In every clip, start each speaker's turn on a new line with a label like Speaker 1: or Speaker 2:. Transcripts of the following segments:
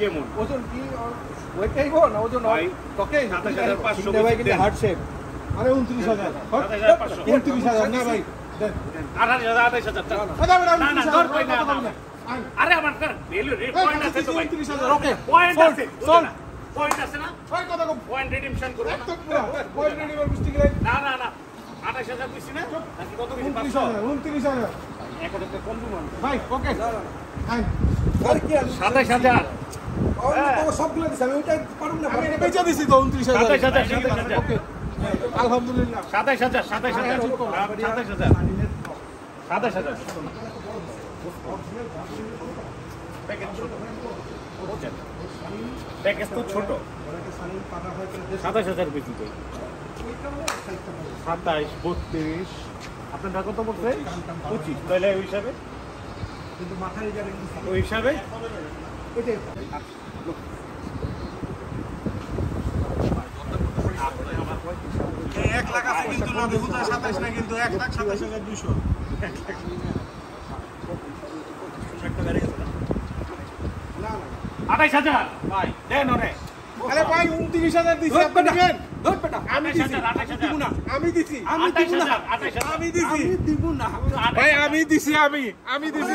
Speaker 1: কেমন ওজন কি ওইটাই গো না ওজন হয় তোকে 27500 হার্ড শেপ আরে 29000 29000 না ভাই
Speaker 2: 28000 না না দর কই না আরে আমার কার ভ্যালু রেট পয়েন্ট আছে তো ভাই
Speaker 1: 29000 ওকে
Speaker 2: পয়েন্ট আছে
Speaker 1: চল
Speaker 2: পয়েন্ট আছে না
Speaker 1: ভাই কত কম
Speaker 2: পয়েন্ট রিডিমশন করব
Speaker 1: একদম পুরো পয়েন্ট রিডিমশন বুঝতে গেলে
Speaker 2: না না না 28000 কইছি না নাকি কত কইছি
Speaker 1: 29000
Speaker 2: 1000 কম দিমু
Speaker 1: ভাই ওকে হ্যাঁ আর কি
Speaker 2: 27000
Speaker 1: সবগুলো দিছি আমি ওইটা পারুম না আমি বেচা দিছি তো 29000
Speaker 2: 27000
Speaker 1: ওকে আলহামদুলিল্লাহ
Speaker 2: 27000 প্যাকেজ তো ছোট 27000 বেশি তো 27 32 আপনার কত পড়ছে 25 তাহলে ওই হিসাবে
Speaker 1: কিন্তু মাথায় যাবে
Speaker 2: ওই হিসাবে
Speaker 1: ওইটাই
Speaker 3: এক লাখ আছে কিন্তু না 2027 না কিন্তু 1,27,200
Speaker 2: 28000 ভাই দেন ওরে
Speaker 1: আরে ভাই 29000 দিছি আপনি নেবেন ধর বেটা আমি দিছি
Speaker 2: 28000
Speaker 1: দিব না আমি দিছি আমি দিব না আমি দিছি আমি দিব না ভাই আমি দিছি আমি দিছি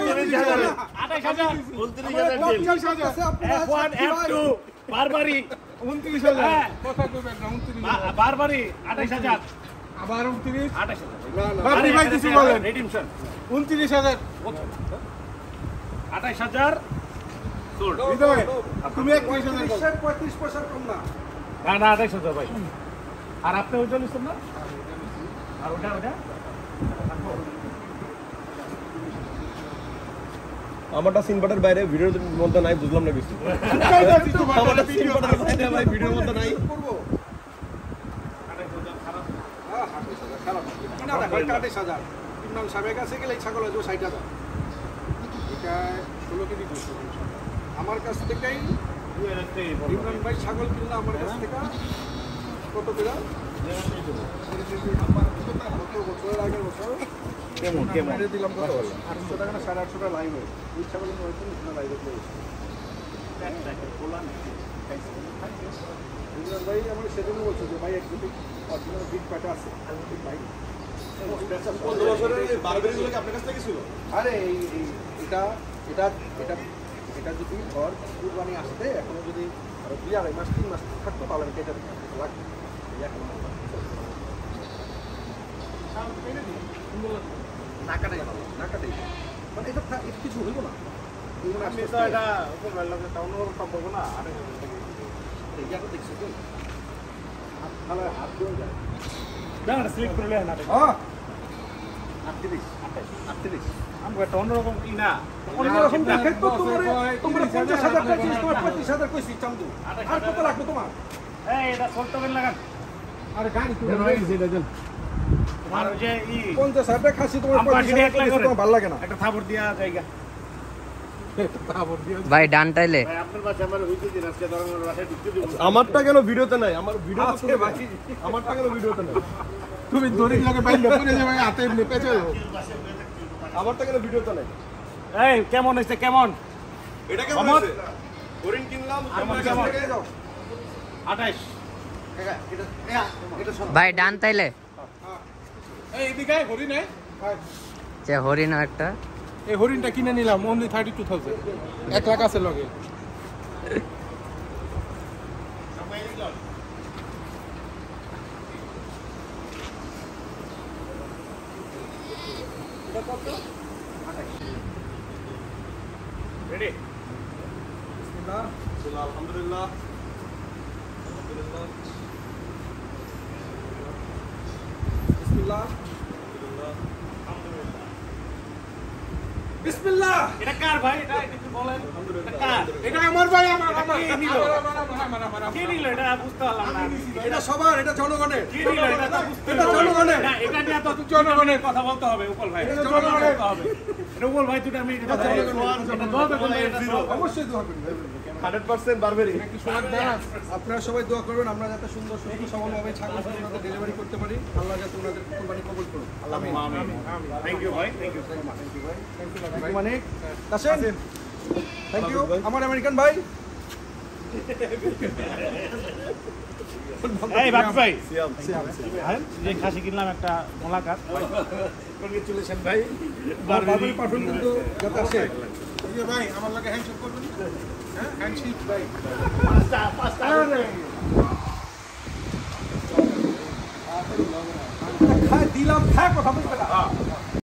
Speaker 1: 29000
Speaker 2: F1 F2 বারবারি
Speaker 1: 29000 কথা কইবেন না 29000
Speaker 2: বারবারি 28000
Speaker 1: আবার 29
Speaker 2: 28000
Speaker 1: না না বাকি ভাই কিছু বলেন
Speaker 2: রিডিমশন
Speaker 1: 29000
Speaker 2: 28000 সোল্ড
Speaker 1: হৃদয় তুমি 35 পয়সা কম না
Speaker 2: না না 28000 ভাই আর আপনি ওইটা নিছেন না আর ওটা
Speaker 3: আমারটা সিনবাটের বাইরে ভিডিওর মধ্যে নাই বুঝলাম না কিছু আমারটা সিনবাটের বাইরে ভাই ভিডিওর মধ্যে নাই
Speaker 1: করব খারাপ কিনা না ভাই 28000 ইমরান সাহেবের কাছে গেলে এই ছাগল আছে 60000 এটা 16 কেজি দুশো আমার কাছ থেকেই ইমরান ভাই ছাগল কিনলো আমার কাছ থেকে কত করে কত বছর আগের বছর
Speaker 2: কেমন
Speaker 1: মেরে দিলাম কত 800 টাকা না 850 টাকা লাইভ হয় এই ছাগল নিয়ে হয়তো না লাইভ হতে ইমরান ভাই আমার সেদিনও বলছে যে ভাই একটু অরিজিনাল বিগ প্যাটা আছে ভাই
Speaker 3: কত বছরের বারবেরিগুলো কি আপনার কাছ থেকে ছিল
Speaker 1: আরে এটা এটা এটা এটা যদি ঘর কুরবানি আসতে এখনো যদি আরো 2-2.5 মাস 3 মাস থাকতো তাহলে আমি কেটে দিতাম লাগবে এখন না কাটাই মানে এটা কিছু হইব না
Speaker 2: আমি তো এটা উপর লাগে টাউনের সম্ভব না আরে
Speaker 1: এইটা দেখছি তো তাহলে হাত দিয়ে যায়
Speaker 2: না স্লিপ করলে না
Speaker 1: হ্যাঁ 38
Speaker 2: আমরা একটা অন্যরকম কি না
Speaker 1: অন্যরকম দেখে তো তোমার 50000 টাকা 35000 কইছি চামদু আর কত লাগবে তোমার
Speaker 2: এই এটা ছোট করে লাগান
Speaker 1: আরে গাড়ি তো রয়েছে এটা দেন
Speaker 2: আর ওই যে
Speaker 1: 50000 টাকা খাসি তোমার 50000 টাকা ভালো লাগে না
Speaker 2: একটা থাবর দিয়া জায়গা
Speaker 4: ভাই ডান টাইলে
Speaker 2: ভাই আপনার বাসা আমার হইছে দিন আজকে ধরনের বাসায় ঢুকতে দিব
Speaker 3: আমারটা কেন ভিডিওতে নাই আমার ভিডিও
Speaker 1: আছে ভাই
Speaker 3: আমারটা কেন ভিডিওতে নাই
Speaker 1: তুমি দড়ি লাগে বাইরে পড়ে যাবে হাতে এমনি পেছে
Speaker 3: আমারটা কেন ভিডিওতে নাই
Speaker 2: এই কেমন হইছে কেমন
Speaker 3: এটা কেমন আছে হরিণ কিনলাম
Speaker 2: কেমন 28
Speaker 4: ভাই ডান টাইলে
Speaker 1: এই এদিকে হরিণ
Speaker 4: যে হরিণ একটা
Speaker 1: এই হরিণটা কিনে নিলাম only 32000 1 লাখ আছে লগে এটা কত 28
Speaker 2: রেডি
Speaker 1: বিসমিল্লাহ
Speaker 3: আলহামদুলিল্লাহ
Speaker 1: বিসমিল্লাহ বিসমিল্লাহ।
Speaker 2: এটা কার ভাই? এটা একটু বলেন। এটা কার?
Speaker 1: এটা আমার ভাই, আমার।
Speaker 2: কে নিল?
Speaker 1: আমার।
Speaker 2: কে নিল? এটা বুঝতে পারলাম না।
Speaker 1: এটা সবার, এটা জনগণের।
Speaker 2: কে নিল? এটা তো বুঝতে
Speaker 1: এটা
Speaker 2: পারলাম না।
Speaker 1: জনগণের।
Speaker 2: না, এটা নিয়ে তো
Speaker 1: জনগণের।
Speaker 2: কথা বলতে হবে উপল ভাই।
Speaker 1: এটা জনগণের।
Speaker 2: বলতে হবে। এটা উপল ভাই দুটো আমি এটা দোয়া করবেন ভাই, এটা zero।
Speaker 1: অবশ্যই দোয়া করবেন।
Speaker 3: 100% বারবেরি।
Speaker 1: আপনারা সবাই দোয়া করবেন আমরা যাতে সুন্দর সুস্থ সবলভাবে ছাগল আপনাদের ডেলিভারি করতে পারি। আল্লাহ যাতে ওনাদের কুরবানি কবুল করুন।
Speaker 2: আমিন। থ্যাংক ইউ ভাই, thank you so much.
Speaker 1: Thank you Manik. Kasem, thank you আমার আমেরিকান ভাই।
Speaker 2: এই বাপ ভাই,
Speaker 3: সিয়াম।
Speaker 2: হ্যাঁ, যে খাসি কিনলাম একটা মোলাকাত। কংগ্রেচুলেশন ভাই।
Speaker 1: বারবারি পাঠন কিন্তু যাতে আসে।
Speaker 5: ভাই আমার লাগে হ্যান্ডশেক করবেন হ্যাঁ হ্যান্ডশেক ভাই
Speaker 1: দিলাম, কথা বলবে না।